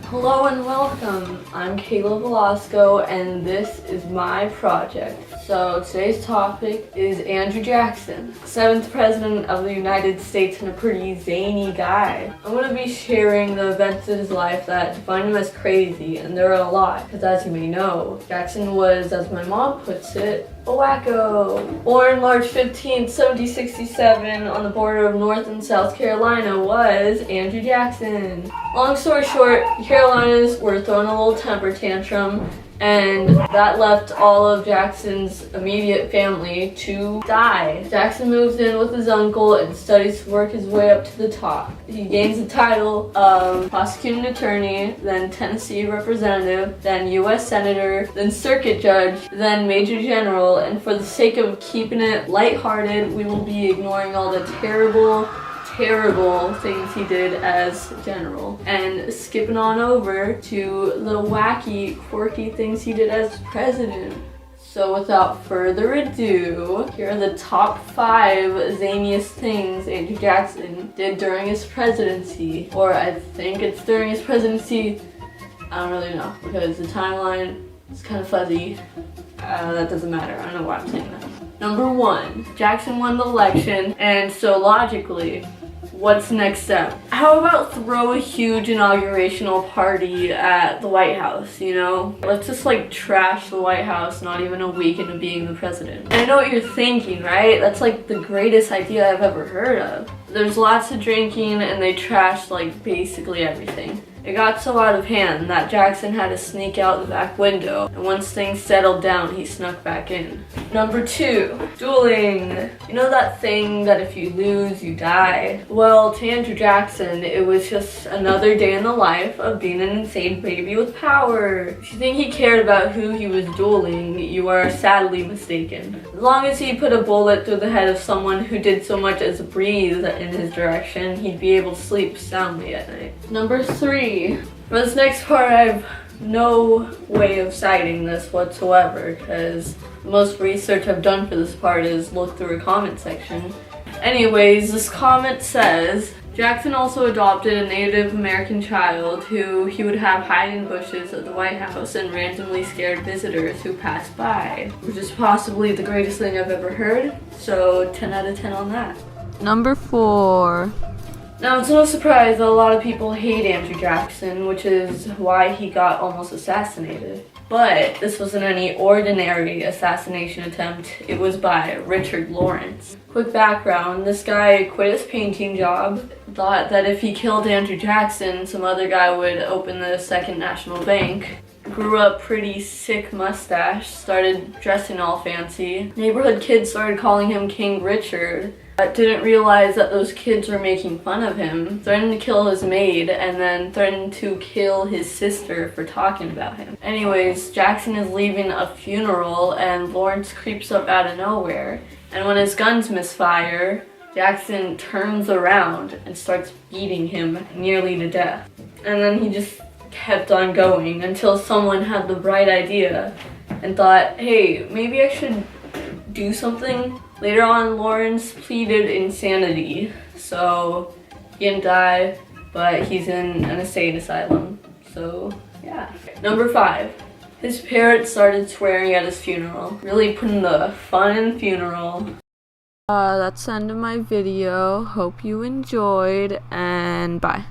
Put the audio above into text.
Hello and welcome. I'm Kayla Velasco and this is my project. So today's topic is Andrew Jackson, 7th President of the United States and a pretty zany guy. I'm going to be sharing the events of his life that define him as crazy, and there are a lot, because as you may know, Jackson was, as my mom puts it, a wacko. Born March 15th, 1767 on the border of North and South Carolina was Andrew Jackson. Long story short, the Carolinas were throwing a little temper tantrum, and that left all of Jackson's immediate family to die. Jackson moves in with his uncle and studies to work his way up to the top. He gains the title of prosecuting attorney, then Tennessee representative, then U.S. senator, then circuit judge, then major general, and for the sake of keeping it lighthearted, we will be ignoring all the terrible things he did as general and skipping on over to the wacky, quirky things he did as president. So without further ado, here are the top 5 zaniest things Andrew Jackson did during his presidency. Or I think it's during his presidency. I don't really know because the timeline is kind of fuzzy. That doesn't matter. I know why I'm saying that. Number 1, Jackson won the election, and so logically, what's next step? How about throw a huge inaugurational party at the White House, you know? Let's just like trash the White House not even a week into being the president. And I know what you're thinking, right? That's like the greatest idea I've ever heard of. There's lots of drinking and they trashed like basically everything. It got so out of hand that Jackson had to sneak out the back window, and once things settled down, he snuck back in. Number 2, dueling. You know that thing that if you lose, you die? Well, to Andrew Jackson, it was just another day in the life of being an insane baby with power. If you think he cared about who he was dueling, you are sadly mistaken. As long as he put a bullet through the head of someone who did so much as breathe in his direction, he'd be able to sleep soundly at night. Number 3. For this next part, I have no way of citing this whatsoever because the most research I've done for this part is look through a comment section. Anyways, this comment says, Jackson also adopted a Native American child who he would have hide in bushes at the White House and randomly scared visitors who passed by, which is possibly the greatest thing I've ever heard, so 10 out of 10 on that. Number 4. Now, it's no surprise that a lot of people hate Andrew Jackson, which is why he got almost assassinated. But this wasn't any ordinary assassination attempt. It was by Richard Lawrence. Quick background, this guy quit his painting job, thought that if he killed Andrew Jackson, some other guy would open the Second National Bank. Grew up pretty sick mustache, started dressing all fancy. Neighborhood kids started calling him King Richard. Didn't realize that those kids were making fun of him, threatened to kill his maid, and then threatened to kill his sister for talking about him. Anyways, Jackson is leaving a funeral and Lawrence creeps up out of nowhere, and when his guns misfire, Jackson turns around and starts beating him nearly to death. And then he just kept on going until someone had the bright idea and thought, hey, maybe I should do something. Later on, Lawrence pleaded insanity, so he didn't die, but he's in an insane asylum, so yeah. Number 5, his parents started swearing at his funeral, really putting the fun in funeral. That's the end of my video. Hope you enjoyed, and bye.